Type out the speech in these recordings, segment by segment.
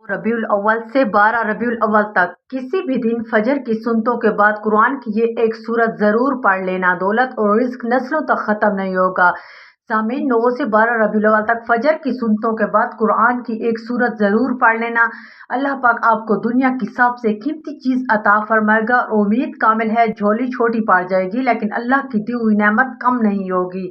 रबीउल अव्वल से 12 रबीउल अव्वल तक किसी भी दिन फजर की सुन्नतों के बाद कुरान की ये एक सूरत ज़रूर पढ़ लेना। दौलत और रिज़्क नस्लों तक ख़त्म नहीं होगा। सामीन, 9 से 12 रबीउल अव्वल तक फजर की सुन्नतों के बाद कुरान की एक सूरत ज़रूर पढ़ लेना। अल्लाह पाक आपको दुनिया की सबसे कीमती चीज़ अता फरमाएगा। उम्मीद कामिल है, झोली छोटी पड़ जाएगी लेकिन अल्लाह की दी हुई नेमत कम नहीं होगी।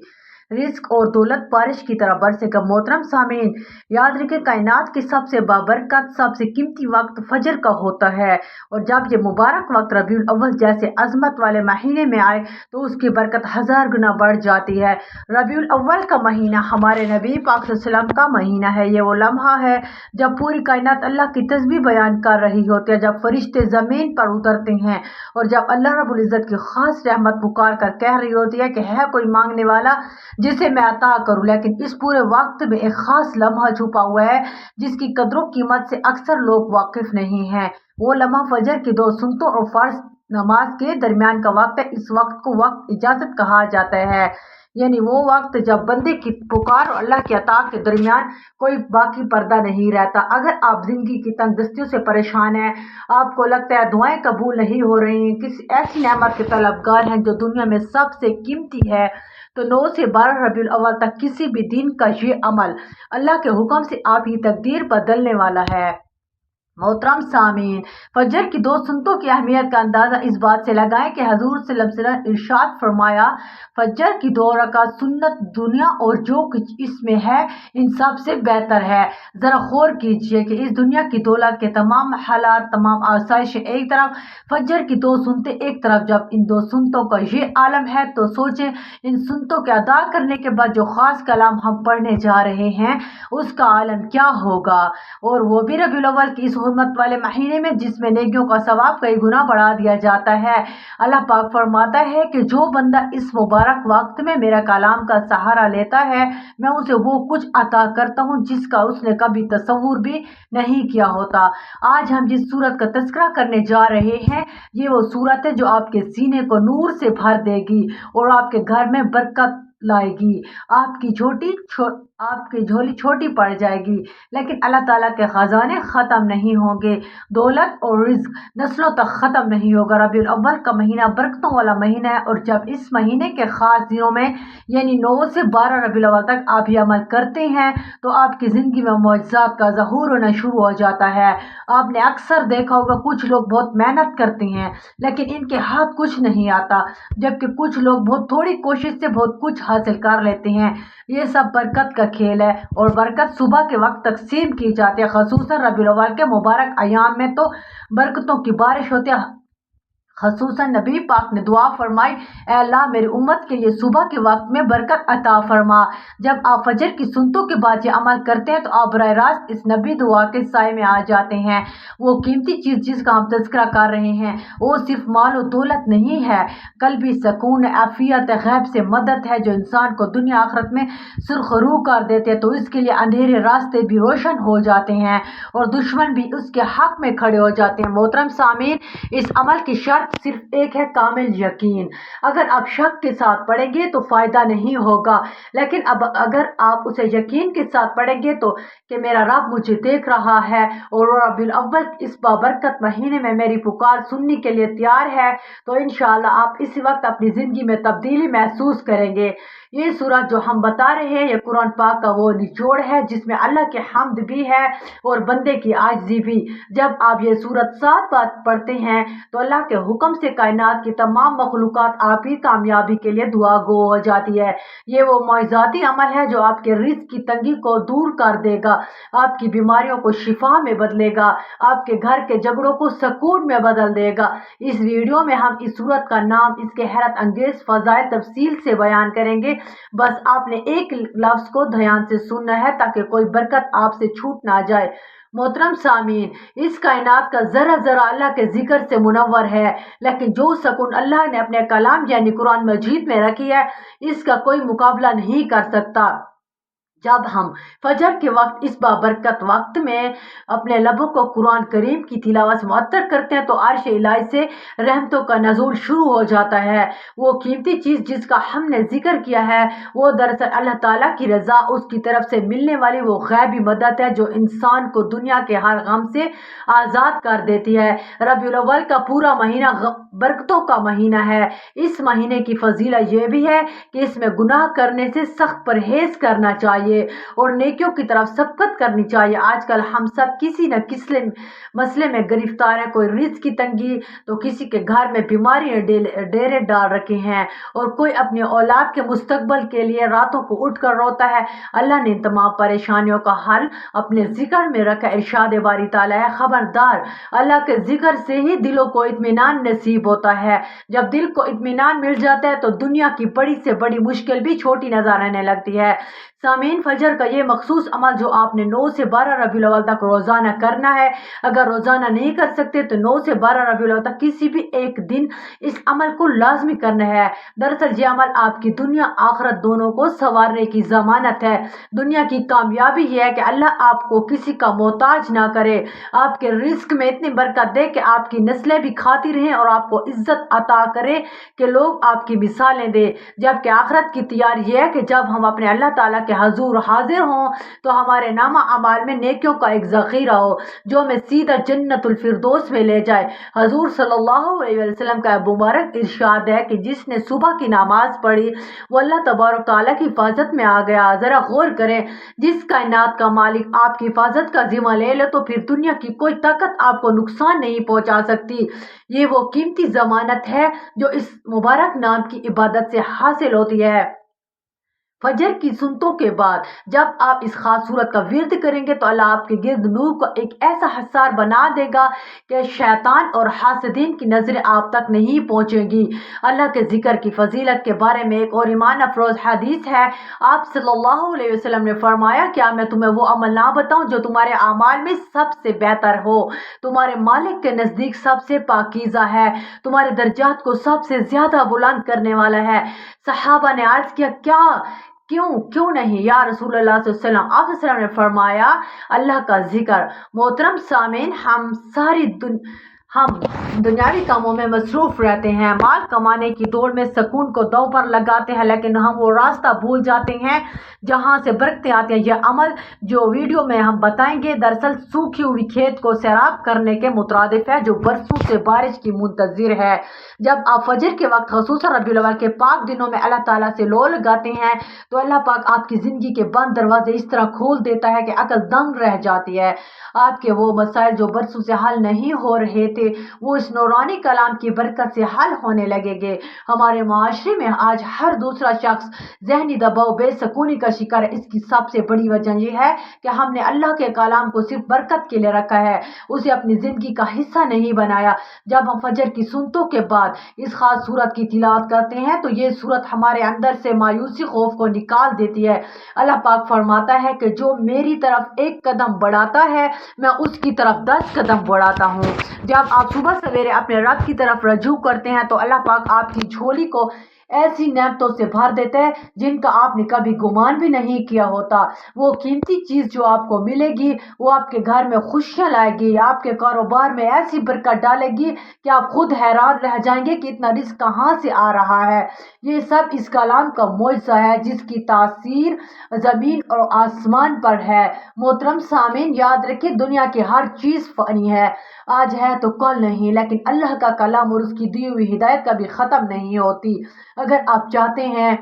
रिस्क और दौलत बारिश की तरह बरसेगा। मोहतरम सामीन, याद रखें, कायनात की सबसे बाबरकत, सबसे कीमती वक्त फजर का होता है, और जब ये मुबारक वक्त रबीउल अव्वल जैसे अजमत वाले महीने में आए तो उसकी बरकत 1000 गुना बढ़ जाती है। रबीउल अव्वल का महीना हमारे नबी पाक सल्लल्लाहु अलैहि वसल्लम का महीना है। ये वो लम्हा है जब पूरी कायनात अल्लाह की तस्बीह बयान कर रही होती है, जब फरिश्ते ज़मीन पर उतरते हैं और जब अल्लाह रब्बुल इज़्ज़त की खास रहमत पुकार कर कह रही होती है कि है कोई मांगने वाला जिसे मैं अता करूं। लेकिन इस पूरे वक्त में एक खास लम्हा छुपा हुआ है जिसकी कदरों कीमत से अक्सर लोग वाकिफ नहीं हैं। वो लम्हा फजर की 2 सुन्नतों और फर्ज नमाज के दरमियान का वक्त है। इस वक्त को वक्त इजाजत कहा जाता है, यानी वो वक्त जब बंदे की पुकार और अल्लाह की अता के दरमियान कोई बाकी पर्दा नहीं रहता। अगर आप जिंदगी की तंगदस्तियों से परेशान हैं, आपको लगता है दुआएं कबूल नहीं हो रही, किसी ऐसी नेमत के तलबगार हैं जो दुनिया में सबसे कीमती है, तो 9 से 12 रबीउल अव्वल तक किसी भी दिन का ये अमल अल्लाह के हुक्म से आपकी तकदीर बदलने वाला है। मोहतरम सामीन, फजर की 2 सुन्नतों की अहमियत का अंदाज़ा इस बात से लगाएं कि हजूर सल्लल्लाहु अलैहि वसल्लम इरशाद फरमाया, फजर की 2 रकात सुन्नत दुनिया और जो कुछ इसमें है इन सब से बेहतर है। ज़रा गौर कीजिए कि इस दुनिया की दौलत के तमाम हालात, तमाम आसाइश एक तरफ, फजर की 2 सुन्नतें एक तरफ। जब इन 2 सुन्नतों का ये आलम है तो सोचें, इन सुन्नतों के अदा करने के बाद जो ख़ास कलाम हम पढ़ने जा रहे हैं उसका आलम क्या होगा, और वो भी रबीउल अव्वल की इस हुर्मत वाले महीने में जिसमें नेकियों का सवाब कई गुना बढ़ा दिया जाता है। अल्लाह पाक फरमाता है कि जो बंदा इस मुबारक वक्त में मेरा कलाम का सहारा लेता है, मैं उसे वो कुछ अता करता हूँ जिसका उसने कभी तसव्वुर भी नहीं किया होता। आज हम जिस सूरत का तज़किरा करने जा रहे हैं, ये वो सूरत है जो आपके सीने को नूर से भर देगी और आपके घर में बरकत लाएगी। आपकी झोली छोटी पड़ जाएगी लेकिन अल्लाह ताला के खजाने ख़त्म नहीं होंगे। दौलत और रिज़्क नस्लों तक ख़त्म नहीं होगा। रबीउल अव्वल का महीना बरकतों वाला महीना है, और जब इस महीने के ख़ास दिनों में यानी 9 से 12 रबीउल अव्वल तक आप ये अमल करते हैं तो आपकी ज़िंदगी में मौजज़ात का ज़हूर होना शुरू हो जाता है। आपने अक्सर देखा होगा, कुछ लोग बहुत मेहनत करते हैं लेकिन इनके हाथ कुछ नहीं आता, जबकि कुछ लोग बहुत थोड़ी कोशिश से बहुत कुछ हासिल कर लेते हैं। ये सब बरकत का खेल है, और बरकत सुबह के वक्त तकसीम की जाती है। खसूसन रबीउल अव्वल के मुबारक अयाम में तो बरकतों की बारिश होती है। खसूसन नबी पाक ने दुआ फरमाई, ऐ अल्लाह मेरी उम्मत के लिए सुबह के वक्त में बरकत अता फरमा। जब आप फजर की सुन्नतों के बाद ये अमल करते हैं तो आप बराह रास्त इस नबी दुआ के साए में आ जाते हैं। वो कीमती चीज़ जिसका हम तज़किरा कर रहे हैं वो सिर्फ माल और दौलत नहीं है, कल्बी सकून, आफियत, गैब से मदद है जो इंसान को दुनिया आखिरत में सुरखरू कर देते हैं। तो इसके लिए अंधेरे रास्ते भी रोशन हो जाते हैं और दुश्मन भी उसके हक में खड़े हो जाते हैं। मोहतरम सामीन, इस अमल की शर्त सिर्फ एक है, कामिल यकीन। अगर आप शक के साथ पढ़ेंगे तो फायदा नहीं होगा, लेकिन अब अगर आप उसे यकीन के साथ पढ़ेंगे तो कि मेरा रब मुझे देख रहा है और रबीउल अव्वल इस बाबरकत महीने में मेरी पुकार सुनने के लिए तैयार है, तो इंशाअल्लाह आप इसी वक्त अपनी जिंदगी में तब्दीली महसूस करेंगे। ये सूरत जो हम बता रहे हैं ये कुरान पाक का वो निचोड़ है जिसमें अल्लाह के हम्द भी है और बंदे की आजिज़ी भी। जब आप ये सूरत 7 बार पढ़ते हैं तो अल्लाह के हुक्म से कायनात की तमाम मखलूक़ात आपकी कामयाबी के लिए दुआ गो हो जाती है। ये वो मौइज़ाती अमल है जो आपके रिज़्क की तंगी को दूर कर देगा, आपकी बीमारियों को शिफा में बदलेगा, आपके घर के झगड़ों को सुकून में बदल देगा। इस वीडियो में हम इस सूरत का नाम, इसके हैरत अंगेज फ़ज़ाइल तफसील से बयान करेंगे। बस आपने एक लफ्ज़ को ध्यान से सुनना है ताकि कोई बरकत आपसे छूट ना जाए। मोहतरम सामीन, इस कायनात का ज़रा ज़रा अल्लाह के जिक्र से मुनव्वर है, लेकिन जो सकून अल्लाह ने अपने कलाम यानी कुरान मजीद में रखी है इसका कोई मुकाबला नहीं कर सकता। जब हम फजर के वक्त इस बाबरकत वक्त में अपने लबों को कुरान करीम की तिलावत से मुअत्तर करते हैं तो अर्श इलाही से रहमतों का नज़ूल शुरू हो जाता है। वो कीमती चीज़ जिसका हमने जिक्र किया है वो दरअसल अल्लाह ताला की रज़ा, उसकी तरफ से मिलने वाली वो गैबी मदद है जो इंसान को दुनिया के हर गम से आज़ाद कर देती है। रबीउल अव्वल का पूरा महीना बरकतों का महीना है। इस महीने की फजीलत ये भी है कि इसमें गुनाह करने से सख्त परहेज करना चाहिए और नेकियों की तरफ सबकत करनी चाहिए। आजकल हम सब किसी न किसी मसले में गिरफ्तार हैं, कोई रिज़्क की तंगी तो किसी के घर में बीमारी डेरे डाल रखे हैं और कोई अपनी औलाद के मुस्तकबल के लिए रातों को उठकर रोता है। अल्लाह ने तमाम परेशानियों का हल अपने जिक्र में रखा। इरशाद बारी ताला है, खबरदार अल्लाह के जिक्र से ही दिलों को इत्मीनान नसीब होता है। जब दिल को इत्मीनान मिल जाता है तो दुनिया की बड़ी से बड़ी मुश्किल भी छोटी नजर आने लगती है। सामीन, फजर का ये मखसूस अमल जो आपने 9 से 12 रबीउल अव्वल तक रोज़ाना करना है, अगर रोज़ाना नहीं कर सकते तो 9 से 12 रबीउल अव्वल तक किसी भी एक दिन इस अमल को लाजमी करना है। दरअसल ये अमल आपकी दुनिया आखिरत दोनों को संवारने की जमानत है। दुनिया की कामयाबी ये है कि अल्लाह आपको किसी का मोहताज ना करे, आपके रिस्क में इतनी बरकत दे कि आपकी नस्लें भी खाती रहें और आपको इज्जत अता करे कि लोग आपकी मिसालें दे। जबकि आखिरत की तैयारी ये है कि जब हम अपने अल्लाह ताला के हजूर हाजिर हों तो हमारे नामा अमाल में नेकियों का एक ज़ख़ीरा हो जो हमें सीधा जन्नतुल फिरदौस में ले जाए। हजूर सल्लल्लाहु अलैहि वसल्लम का मुबारक इरशाद है कि जिसने सुबह की नमाज पढ़ी वो अल्लाह तबारक तआला की हिफाजत में आ गया। ज़रा गौर करें, जिस कायनात का मालिक आपकी हिफाजत का जिम्मा ले ले तो फिर दुनिया की कोई ताकत आपको नुकसान नहीं पहुंचा सकती। ये वो कीमती जमानत है जो इस मुबारक नाम की इबादत से हासिल होती है। फजर की सुन्नतों के बाद जब आप इस खास सूरत का विर्द करेंगे तो अल्लाह आपके गिर्द नूर को एक ऐसा हसार बना देगा कि शैतान और हासिदीन की नजरें आप तक नहीं पहुंचेंगी। अल्लाह के जिक्र की फजीलत के बारे में एक और ईमान अफरोज हदीस है। आप सल्लल्लाहु अलैहि वसल्लम ने फरमाया, क्या मैं तुम्हें वो अमल ना बताऊं जो तुम्हारे अमाल में सबसे बेहतर हो, तुम्हारे मालिक के नज़दीक सबसे पाकीज़ा है, तुम्हारे दर्जात को सबसे ज्यादा बुलंद करने वाला है। सहाबा ने अर्ज किया, क्यों नहीं या रसूलुल्लाह सल्लल्लाहु अलैहि वसल्लम। आप सल्लल्लाहु अलैहि वसल्लम ने फरमाया, अल्लाह का जिक्र। मोहतरम सामीन, हम दुनियावी कामों में मसरूफ रहते हैं, माल कमाने की दौड़ में सुकून को दांव पर लगाते हैं, लेकिन हम वो रास्ता भूल जाते हैं जहां से बरकतें आती हैं। यह अमल जो वीडियो में हम बताएंगे दरअसल सूखी हुई खेत को सैराब करने के मुतरादिफ है जो बरसों से बारिश की मुंतजिर है। जब आप फजर के वक्त खसूसन रबीउल अव्वल के पाक दिनों में अल्लाह ताला से लो लगाते हैं तो अल्लाह पाक आपकी ज़िंदगी के बंद दरवाजे इस तरह खोल देता है कि अकल दंग रह जाती है। आपके वो मसाइल जो बरसों से हल नहीं हो रहे थे वो इस नूरानी कलाम की बरकत से हल होने लगेंगे। हमारे माशरे में आज हर दूसरा शख्स जहनी दबाव, बेसकूनी का शिकार है। इसकी सबसे बड़ी वजह यह है कि हमने अल्लाह के कलाम को सिर्फ बरकत के लिए रखा है, उसे अपनी ज़िंदगी का हिस्सा नहीं बनाया। जब हम फजर की सुन्नतों के बाद इस खास सूरत की तिलावत करते हैं तो ये सूरत हमारे अंदर से मायूसी, खौफ को निकाल देती है। अल्लाह पाक फरमाता है कि जो मेरी तरफ एक कदम बढ़ाता है मैं उसकी तरफ 10 कदम बढ़ाता हूँ। जब आप सुबह सवेरे अपने रब की तरफ रजू करते हैं तो अल्लाह पाक आपकी झोली को ऐसी नेमतों से भर देते हैं जिनका आपने कभी गुमान भी नहीं किया होता। वो कीमती चीज़ जो आपको मिलेगी वो आपके घर में खुशियाँ लाएगी, आपके कारोबार में ऐसी बरकत डालेगी कि आप खुद हैरान रह जाएंगे कि इतना रिस्क कहाँ से आ रहा है। ये सब इस कलाम का मौजज़ा है जिसकी तासीर ज़मीन और आसमान पर है। मोहतरम सामीन, याद रखिए दुनिया की हर चीज़ फ़ानी है, आज है तो कल नहीं, लेकिन अल्लाह का कलाम और उसकी दी हुई हिदायत कभी ख़त्म नहीं होती। अगर आप चाहते हैं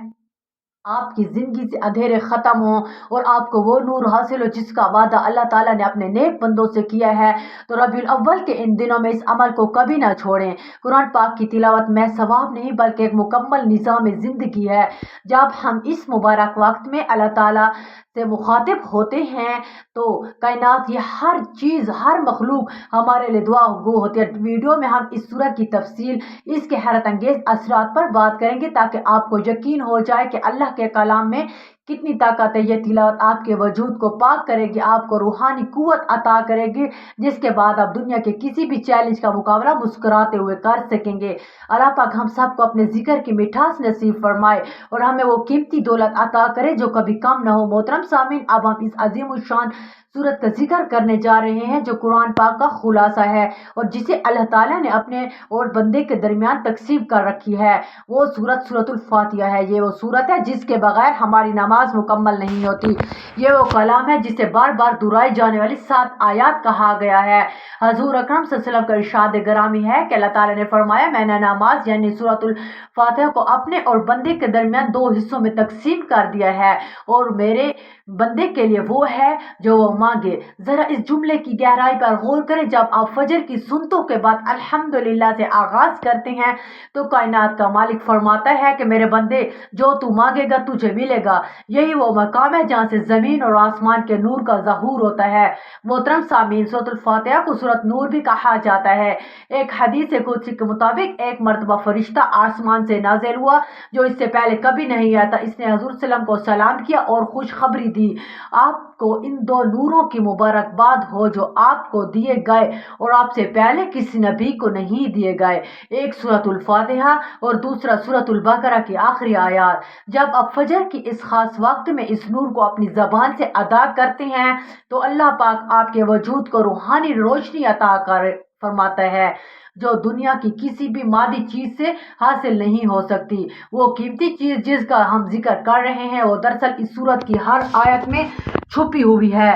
आपकी ज़िंदगी से अंधेरे ख़त्म हो और आपको वो नूर हासिल हो जिसका वादा अल्लाह ताला ने अपने नेक बंदों से किया है तो रबीउल अव्वल के इन दिनों में इस अमल को कभी ना छोड़ें। कुरान पाक की तिलावत में सवाब नहीं बल्कि एक मुकम्मल निज़ाम ज़िंदगी है। जब हम इस मुबारक वक्त में अल्लाह ताला से मुखातिब होते हैं तो कायनात ये हर चीज़, हर मखलूक हमारे लिए दुआ गो होती है। वीडियो में हम इस सूरत की तफसील, इसके हैरत अंगेज़ असरात पर बात करेंगे ताकि आपको यकीन हो जाए कि अल्लाह के कलाम में कितनी ताकत है। ये तिलावत आपके वजूद को पाक करेगी, आपको रूहानी कुव्वत अता करेगी, जिसके बाद आप दुनिया के किसी भी चैलेंज का मुकाबला मुस्कुराते हुए कर सकेंगे। अल्लाह पाक हम सबको अपने जिक्र की मिठास नसीब फरमाए और हमें वो कीमती दौलत अता करे जो कभी कम न हो। मोहतरम सामीन, अब हम इस अजीम शान सूरत का जिक्र करने जा रहे हैं जो कुरान पाक का खुलासा है और जिसे अल्लाह ताला ने अपने और बंदे के दरमियान तकसीम कर रखी है। वो सूरत सूरतुल फातिहा है। ये वो सूरत है जिसके बगैर हमारी नमाज मुकम्मल नहीं होती। ये वो कलाम है जिसे बार बार दुहराई जाने वाली 7 आयात कहा गया है। हजूर अकरम सल्लल्लाहु अलैहि वसल्लम का इरशाद ग्रामी है कि अल्लाह ताला ने फरमाया, मैंने नमाज यानी सूरतुल फातिहा को अपने और बंदे के दरमियान 2 हिस्सों में तकसीम कर दिया है और मेरे बंदे के लिए वो है जो वो मांगे। जरा इस जुमले की गहराई पर गौर करें। जब आप फजर की सुन्नतों के बाद अल्हम्दुलिल्लाह से आगाज करते हैं तो कायनात का मालिक फरमाता है कि मेरे बंदे, जो तू मांगेगा तुझे मिलेगा। यही वो मकाम है जहाँ से जमीन और आसमान के नूर का ज़हूर होता है। मोहतरम सामीन, सूरतुल फातिहा को सूरत नूर भी कहा जाता है। एक हदीस कुदसी के मुताबिक एक मर्तबा फरिश्ता आसमान से नाजिल हुआ जो इससे पहले कभी नहीं आया था। इसने हजूर सल्लम को सलाम किया और खुशखबरी दी, आपको इन 2 नूरों की मुबारकबाद हो जो आपको दिए गए और आपसे पहले किसी नबी को नहीं दिए गए। एक सूरतुल फातिहा और दूसरा सूरतुल बकरा की आखिरी आयत। जब आप फजर की इस खास वक्त में इस नूर को अपनी जबान से अदा करते हैं तो अल्लाह पाक आपके वजूद को रूहानी रोशनी अता कर फरमाता है जो दुनिया की किसी भी मादी चीज से हासिल नहीं हो सकती। वो कीमती चीज जिसका हम जिक्र कर रहे हैं वो दरअसल इस सूरत की हर आयत में छुपी हुई है।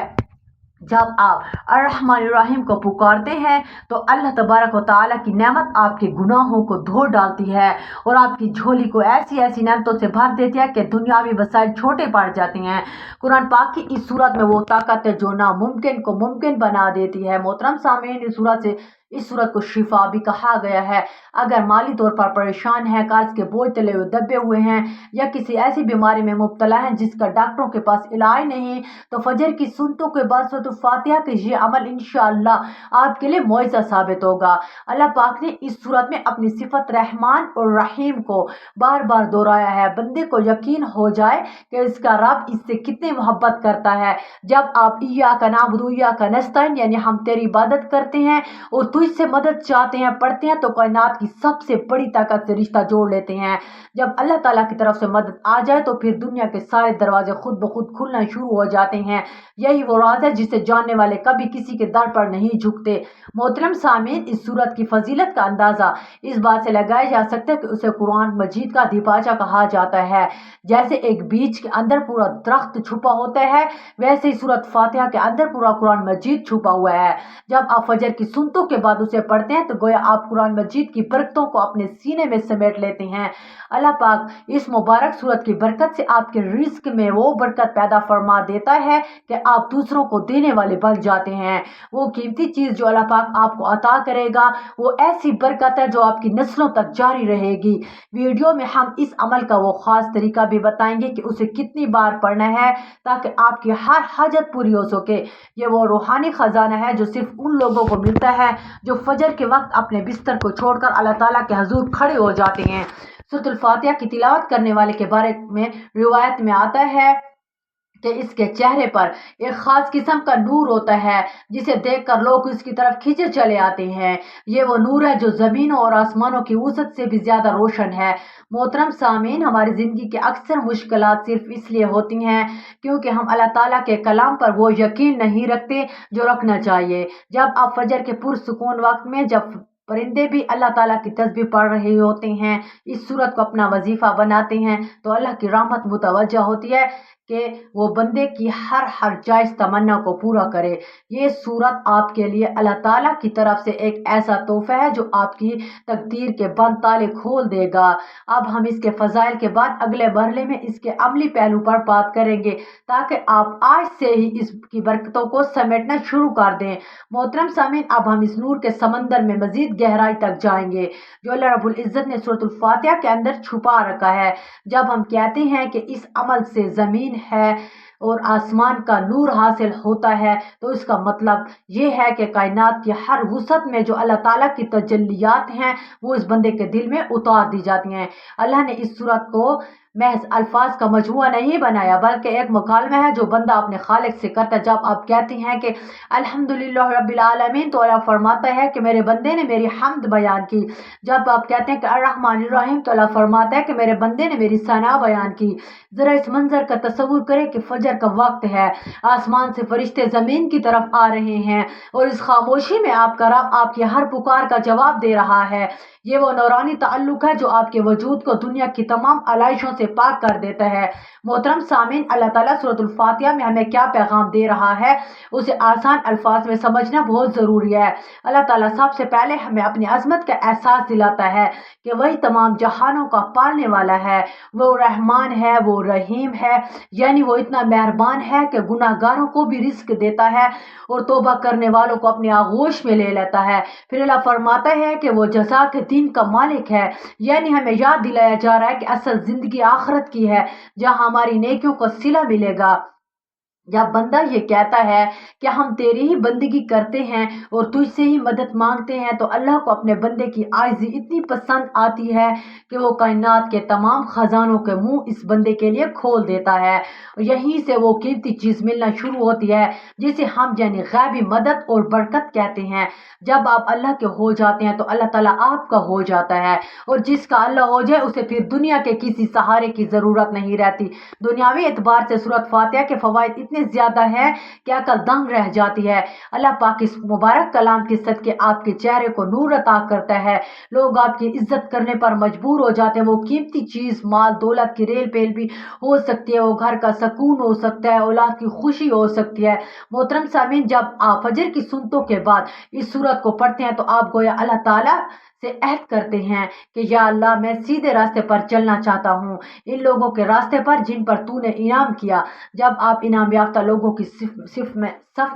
जब आप अर्रहमानिर्रहीम को पुकारते हैं तो अल्लाह तबारक व तआला की नेमत आपके गुनाहों को धो डालती है और आपकी झोली को ऐसी ऐसी नेमतों से भर देती है कि दुनियावी वसाइल छोटे पड़ जाते हैं। कुरान पाक की इस सूरत में वो ताकत है जो नामुमकिन को मुमकिन बना देती है। मोहतरम सामीन, इस सूरत को शिफा भी कहा गया है। अगर माली तौर पर परेशान हैं, कर्ज के बोझ तले हुए दबे हुए हैं या किसी ऐसी बीमारी में मुब्तला हैं जिसका डॉक्टरों के पास इलाज नहीं, तो फजर की सुन्नतों के बाद सूरत फातिहा के ये अमल इंशाअल्लाह आपके लिए मुअज्जज़ साबित होगा। अल्लाह पाक ने इस सूरत में अपनी सिफत रहमान और रहीम को बार बार दोहराया है। बंदे को यकीन हो जाए कि इसका रब इससे कितनी मोहब्बत करता है। जब आप इय्याका नअबुदु व इय्याका नस्तईन यानी हम तेरी इबादत करते हैं और तू इससे मदद चाहते हैं पढ़ते हैं तो कायनात की सबसे बड़ी ताकत से रिश्ता जोड़ लेते हैं। जब अल्लाह ताला की तरफ से मदद आ जाए तो फिर दुनिया के सारे दरवाजे खुद ब खुद खुलना शुरू हो जाते हैं। यही वो राज है जिसे जानने वाले कभी किसी के दर पर नहीं झुकते। मोहतरम सामीन, इस सूरत की फजीलत का अंदाजा इस बात से लगाया जा सकता है कि उसे कुरान मजीद का दीपाचा कहा जाता है। जैसे एक बीज के अंदर पूरा दरख्त छुपा होता है, वैसे ही सूरत फातिहा के अंदर पूरा कुरान मजीद छुपा हुआ है। जब आप फजर की सुन्नतों के बाद उसे पढ़ते हैं तो गोया आप कुरान मजीद की बरकतों को अपने सीने में समेट लेते हैं। अल्लाह पाक इस मुबारक सूरत की बरकत से आपके रिस्क में वो बरकत पैदा फरमा देता है कि आप दूसरों को देने वाले बन जाते हैं। वो कीमती चीज़ जो अल्लाह पाक आपको अता करेगा वो ऐसी बरकत है जो आपकी नस्लों तक जारी रहेगी। वीडियो में हम इस अमल का वो ख़ास तरीका भी बताएंगे कि उसे कितनी बार पढ़ना है ताकि आपकी हर हाजत पूरी हो सके। ये वो रूहानी ख़जाना है जो सिर्फ उन लोगों को मिलता है जो फजर के वक्त अपने बिस्तर को छोड़कर अल्लाह ताला के हजूर खड़े हो जाते हैं। सूरतुल फातिहा की तिलावत करने वाले के बारे में रिवायत में आता है कि इसके चेहरे पर एक खास किस्म का नूर होता है जिसे देखकर लोग इसकी तरफ खींचे चले आते हैं। ये वो नूर है जो ज़मीनों और आसमानों की वसअत से भी ज़्यादा रोशन है। मोहतरम सामीन, हमारी ज़िंदगी के अक्सर मुश्किलात सिर्फ इसलिए होती हैं क्योंकि हम अल्लाह ताला के कलाम पर वो यकीन नहीं रखते जो रखना चाहिए। जब आप फजर के पुरसुकून वक्त में जब परिंदे भी अल्लाह ताला की तस्बीह पढ़ रहे होते हैं, इस सूरत को अपना वजीफ़ा बनाते हैं तो अल्लाह की रहमत मुतवज्जा होती है कि वो बंदे की हर जायज़ तमन्ना को पूरा करे। ये सूरत आपके लिए अल्लाह ताला की तरफ से एक ऐसा तोहफा है जो आपकी तकदीर के बंद ताले खोल देगा। अब हम इसके फ़ज़ाइल के बाद अगले मरहले में इसके अमली पहलू पर बात करेंगे ताकि आप आज से ही इसकी बरकतों को समेटना शुरू कर दें। मोहतरम सामीन, अब हम इस नूर के समंदर में मज़ीद गहराई तक जाएंगे जो अल्लाह रब्बुल इज़्ज़त ने सूरतुल फातिहा के अंदर छुपा रखा है। जब हम कहते हैं कि इस अमल से ज़मीन है और आसमान का नूर हासिल होता है तो इसका मतलब ये है कि कायनात की हर वसअत में जो अल्लाह ताला की तजल्लियात हैं वो इस बंदे के दिल में उतार दी जाती हैं। अल्लाह ने इस सूरत को महज अल्फाज का मजमुआ नहीं बनाया, बल्कि एक मुकालमा है जो बंदा अपने खालिक से करता है। जब आप कहती हैं कि अल्हम्दुलिल्लाह रब्बिल आलमीन, तो अल्लाह फरमाता है कि मेरे बंदे ने मेरी हम्द बयान की। जब आप कहते हैं कि अर्रहमानिर रहीम, तो अल्लाह फरमाता है कि मेरे बंदे ने मेरी सना बयान की। ज़रा इस मंजर का तसव्वुर करें कि फजर का वक्त है, आसमान से फरिश्ते ज़मीन की तरफ आ रहे हैं और इस खामोशी में आपका रब आपकी हर पुकार का जवाब दे रहा है। ये वो नौरानी ताल्लुक है जो आपके वजूद को दुनिया की तमाम आलाइशों से पाक कर देता है। मोहतरम सामीन, अल्लाह ताला सूरतुल फातिहा में हमें क्या पैगाम दे रहा है, उसे आसान अल्फाज में समझना बहुत ज़रूरी है। अल्लाह ताला सबसे पहले हमें अपनी अजमत का एहसास दिलाता है कि वही तमाम जहानों का पालने वाला है, वो रहमान है, वो रहीम है, यानी वो इतना मेहरबान है कि गुनाहगारों को भी रिस्क देता है और तौबा करने वालों को अपनी आगोश में ले लेता है। फिर अल्लाह फरमाता है कि वो जज़ा के दिन का मालिक है, यानी हमें याद दिलाया जा रहा है कि असल ज़िंदगी आखिरत की है, जहाँ हमारी नेकियों का सिला मिलेगा। जब बंदा ये कहता है कि हम तेरी ही बंदगी करते हैं और तुझसे ही मदद मांगते हैं, तो अल्लाह को अपने बंदे की आजिज़ी इतनी पसंद आती है कि वो कायनात के तमाम ख़जानों के मुंह इस बंदे के लिए खोल देता है। यहीं से वो कीमती चीज़ मिलना शुरू होती है जिसे हम यानी गैबी मदद और बरकत कहते हैं। जब आप अल्लाह के हो जाते हैं तो अल्लाह ताला आपका हो जाता है, और जिसका अल्लाह हो जाए उसे फिर दुनिया के किसी सहारे की ज़रूरत नहीं रहती। दुनियावी एतबार से सूरत फातिहा के फ़वाइद इतने ज्यादा है कि अकल दंग रह जाती है। अल्लाह पाक इस मुबारक कलाम के सदके आपके चेहरे को नूर अता करता है, लोग आपकी इज्जत करने पर मजबूर हो जाते हैं। वो कीमती चीज माल दौलत की रेल पेल भी हो सकती है, वो घर का सुकून हो सकता है, औलाद की खुशी हो सकती है। मोहतरम सामीन, जब आप फजर की सुन्नतों के बाद इस सूरत को पढ़ते हैं तो आप गोया अल्लाह ताला से अहद करते हैं कि या अल्लाह, मैं सीधे रास्ते पर चलना चाहता हूँ, इन लोगों के रास्ते पर जिन पर तूने इनाम किया। जब आप इनाम याफ्ता लोगों की सफ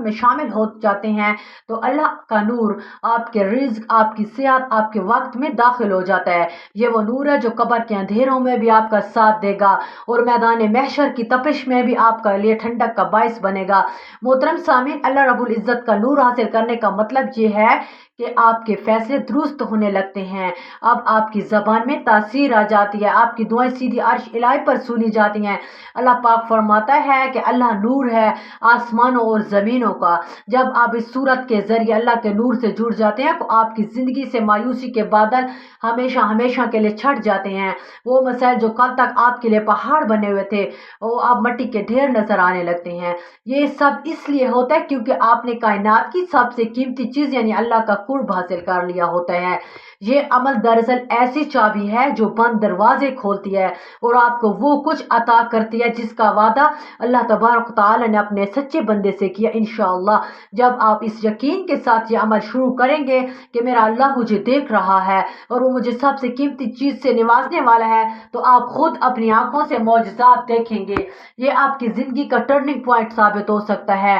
में शामिल हो जाते हैं तो अल्लाह का नूर आपके रिज्क, आपकी सेहत, आपके वक्त में दाखिल हो जाता है। ये वो नूर है जो कब्र के अंधेरों में भी आपका साथ देगा और मैदान महशर की तपिश में भी आपका लिए ठंडक का बाइस बनेगा। मोहतरम सामीन, अल्लाह रब्बुल इज़्ज़त का नूर हासिल करने का मतलब ये है कि आपके फैसले दुरुस्त होने लगते हैं। अब आपकी ज़बान में तासीर आ जाती है, आपकी दुआएं सीधी अर्श इलाही पर सुनी जाती हैं। अल्लाह पाक फरमाता है कि अल्लाह नूर है आसमानों और ज़मीनों का। जब आप इस सूरत के ज़रिए अल्लाह के नूर से जुड़ जाते हैं तो आपकी ज़िंदगी से मायूसी के बादल हमेशा हमेशा के लिए छट जाते हैं। वो मसाइल जो कल तक आपके लिए पहाड़ बने हुए थे, वो अब मिट्टी के ढेर नजर आने लगते हैं। ये सब इसलिए होता है क्योंकि आपने कायनात की सबसे कीमती चीज़ यानी अल्लाह का कुर्ब हासिल कर लिया होता है। ये अमल दरअसल ऐसी चाबी है जो बंद दरवाजे खोलती है और आपको वो कुछ अता करती है जिसका वादा अल्लाह तबारक तआला ने अपने सच्चे बंदे से किया। इंशाअल्लाह जब आप इस यकीन के साथ ये अमल शुरू करेंगे कि मेरा अल्लाह मुझे देख रहा है और वो मुझे सबसे कीमती चीज़ से निवाजने वाला है, तो आप खुद अपनी आंखों से मौजज़ात देखेंगे। ये आपकी ज़िंदगी का टर्निंग पॉइंट साबित हो सकता है।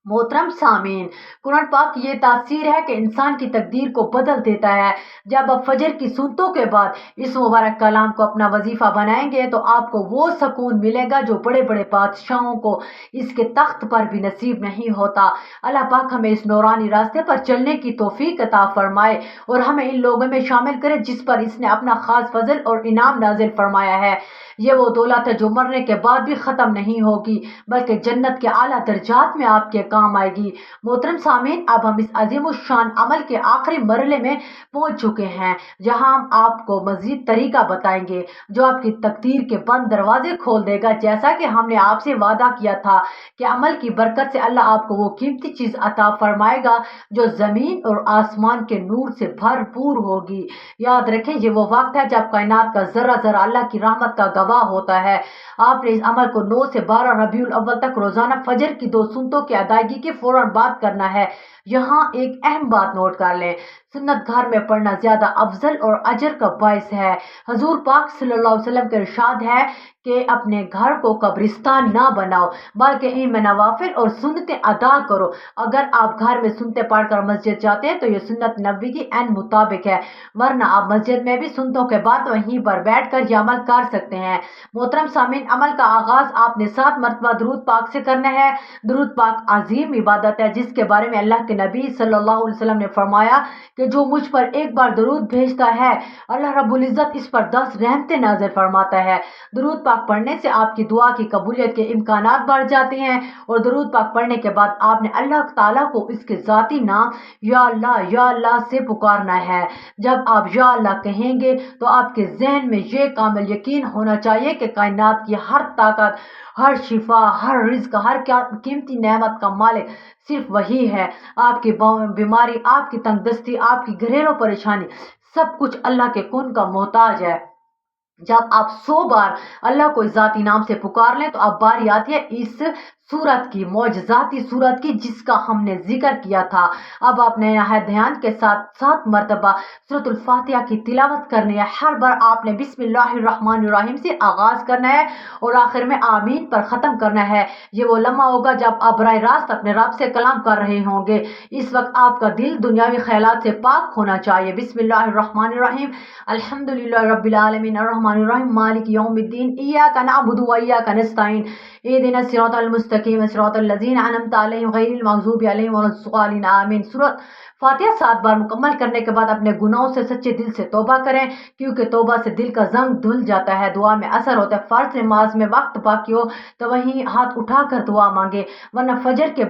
मोहतरम सामीन, कुरान पाक ये तासीर है कि इंसान की तकदीर को बदल देता है। जब आप फजर की सुन्नतों के बाद इस मुबारक कलाम को अपना वजीफा बनाएंगे तो आपको वो सुकून मिलेगा जो बड़े बड़े बादशाहों को इसके तख्त पर भी नसीब नहीं होता। अल्लाह पाक हमें इस नौरानी रास्ते पर चलने की तौफीक अता फरमाए और हमें इन लोगों में शामिल करे जिस पर इसने अपना खास फजल और इनाम नाजिल फरमाया है। ये वो दौलत है जो मरने के बाद भी ख़त्म नहीं होगी, बल्कि जन्नत के आला दर्जात में आपके काम आएगी। मोहतरम सामीन, अब हम इस अजीम शान अमल के आखिरी मरहले में पहुंच चुके हैं, जहां हम आपको मजीद तरीका बताएंगे जो आपकी तकदीर के बंद दरवाजे खोल देगा। जैसा कि हमने आपसे वादा किया था कि अमल की बरकत से अल्लाह आपको वो कीमती चीज़ अता फरमाएगा जो ज़मीन और आसमान के नूर से भरपूर होगी। याद रखें, ये वो वक्त है जब कायनात का ज़रा ज़रा अल्लाह की रहमत का गवाह होता है। आपने इस अमल को 9 से 12 रबीउल अव्वल तक रोजाना फजर की 2 सुन्नतों की अदायगी के फौरन बाद करना है। यहाँ एक अहम बात नोट कर लें, सुन्नत घर में पढ़ना ज्यादा अफजल और अजर का बायस है। हजूर पाक सल्लल्लाहु अलैहि वसल्लम का इरशाद है कि अपने घर को कब्रिस्तान ना बनाओ, बल्कि इनमें नवाफिल और सुन्नतें अदा करो। अगर आप घर में सुन्नतें पढ़कर मस्जिद जाते हैं तो ये सुन्नत नबी की एन मुताबिक है, वरना आप मस्जिद में भी सुन्नतों के बाद वहीं पर बैठ कर यह अमल कर सकते हैं। मोहतरम सामीन, अमल का आगाज आपने 7 मरतबा दुरूद पाक से करना है। दुरूद पाक अजीम इबादत है जिसके बारे में अल्लाह के नबी सल्लल्लाहु अलैहि वसल्लम ने फरमाया कि کہ جو مجھ پر ایک بار درود بھیجتا ہے اللہ رب العزت اس پر 10 رحمتیں نازل فرماتا ہے۔ درود پاک پڑھنے سے آپ کی دعا کی قبولیت کے امکانات بڑھ جاتے ہیں، اور درود پاک پڑھنے کے بعد آپ نے اللہ تعالیٰ کو اس کے ذاتی نام یا اللہ سے پکارنا ہے۔ جب آپ یا اللہ کہیں گے تو آپ کے ذہن میں یہ کامل یقین ہونا چاہیے کہ کائنات کی ہر طاقت، ہر شفا، ہر رزق، ہر قیمتی نعمت کا مالک صرف وہی ہے۔ آپ کی بیماری، آپ کی تنگ دستی، آپ کی گھریلو پریشانی، سب کچھ اللہ کے کن کا محتاج ہے۔ جب آپ 100 بار اللہ کو اس ذاتی نام سے پکار لیں تو اب باری آتی ہے اس سورت کی، معجزاتی سورت کی، جس کا ہم نے ذکر کیا تھا۔ اب آپ نے نہایت دھیان کے ساتھ 7 مرتبہ سورۃ الفاتحہ کی تلاوت کرنی ہے۔ ہر بار آپ نے بسم اللہ الرحمن الرحیم سے آغاز کرنا ہے اور آخر میں آمین پر ختم کرنا ہے۔ یہ وہ لمحہ ہوگا جب آپ براہ راست اپنے رب سے کلام کر رہے ہوں گے۔ اس وقت آپ کا دل دنیاوی خیالات سے پاک ہونا چاہیے۔ بسم اللہ الرحمن الرحیم، الحمدللہ رب العالمین، الرحمن الرحیم، مالک یوم الدین، ایاک نعبد و ایاک نستعین، اہدنا الصراط المستقیم، صراط الذین انعمت علیہم غیر المغضوب علیہم ولا الضالین، آمین۔ سورۃ فاتحہ 7 بار مکمل کرنے کے بعد اپنے گناہوں سے سچے دل سے توبہ کریں، کیونکہ توبہ سے دل کا زنگ دھل جاتا ہے، دعا میں اثر ہوتا ہے۔ فرض نماز میں وقت باقی ہو تو وہیں ہاتھ اٹھا کر دعا مانگے، ورنہ فجر کے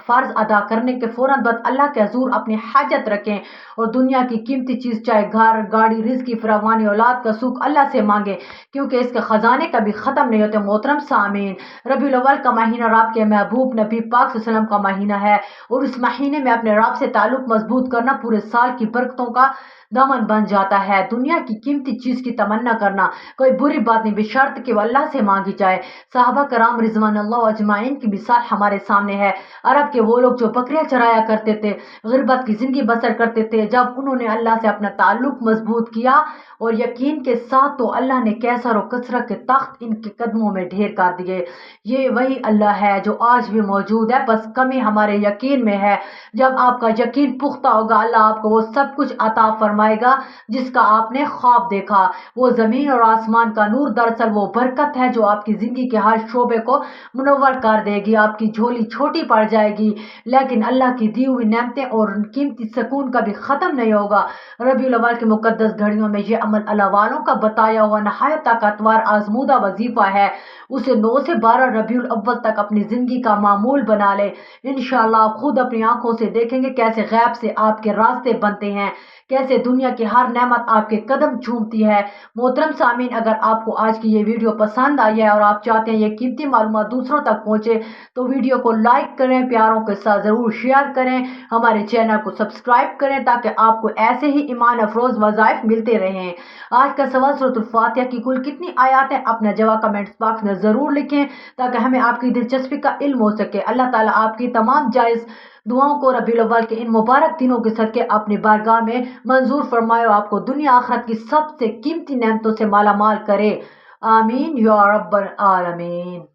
فرض ادا کرنے کے فوراً بعد اللہ کے حضور اپنی حاجت رکھیں اور دنیا کی قیمتی چیز چاہے گھر، گاڑی، رزق کی فراوانی، اولاد کا سکھ اللہ سے مانگے، کیونکہ اس کے خزانے کبھی ختم نہیں ہوتے۔ محترم سامعین، ربیع الاول کا مہینہ رب کے محبوب نبی پاک صلی اللہ علیہ وسلم کا مہینہ ہے، اور اس مہینے میں اپنے رب سے تعلق مضبوط کرنا پورے سال کی برکتوں کا دامن بن جاتا ہے۔ دنیا کی قیمتی چیز کی تمنا کرنا کوئی بری بات نہیں، بشرط کہ وہ اللہ سے مانگی جائے۔ صحابہ کرام رضوان اللہ اجمعین کی مثال ہمارے سامنے ہے۔ عرب کے وہ لوگ جو بکریاں چرایا کرتے تھے، غربت کی زندگی بسر کرتے تھے، جب انہوں نے اللہ سے اپنا تعلق مضبوط کیا اور یقین کے ساتھ، تو اللہ نے کیسر و کثرت کے تخت ان کے قدموں میں ڈھیر کر دیے۔ یہ وہی اللہ ہے جو آج بھی موجود ہے، بس کمی ہمارے یقین میں ہے۔ جب آپ کا یقین پختہ ہوگا، اللہ آپ کو وہ سب کچھ عطا فرمائے گا جس کا آپ نے خواب دیکھا۔ وہ زمین اور آسمان کا نور دراصل وہ برکت ہے جو آپ کی زندگی کے ہر شعبے کو منور کر دے گی۔ آپ کی جھولی چھوٹی پڑ جائے گی، لیکن اللہ کی دی ہوئی نعمتیں اور قیمتی سکون کبھی ختم نہیں ہوگا۔ ربیع الاول کی مقدس گھڑیوں میں یہ عمل اللہ والوں کا بتایا ہوا نہایت طاقتور آزمودہ وظیفہ ہے۔ اسے 9 سے 12 ربیع الاول تک اپنی زندگی کا معمول بنا لے۔ انشاءاللہ آپ خود اپنی آنکھوں سے دیکھیں گے کیسے غیب سے آپ کے راستے بنتے ہیں، کیسے دنیا کی ہر نعمت آپ کے قدم چومتی ہے۔ محترم سامعین، اگر آپ کو آج کی یہ ویڈیو پسند آئی ہے اور آپ چاہتے ہیں یہ قیمتی معلومات دوسروں تک پہنچے تو ویڈیو کو لائک کریں، پیاروں کے ساتھ ضرور شیئر کریں، ہمارے چینل کو سبسکرائب کریں تاکہ آپ کو ایسے ہی ایمان افروز وظائف ملتے رہیں۔ آج کا سوال، سورۃ الفاتحہ کی کل کتنی آیات ہیں؟ اپنا جواب کمنٹس باکس میں ضرور لکھیں تاکہ ہمیں آپ کی دلچسپی کا علم ہو سکے۔ اللہ تعالیٰ آپ کی تمام جائز دعاؤں کو ربیع الاول کے ان مبارک دنوں کے صدقے اپنی بارگاہ میں منظور فرمائے اور آپ کو دنیا آخرت کی سب سے قیمتی نعمتوں سے مالا مال کرے۔ آمین یا رب العالمین۔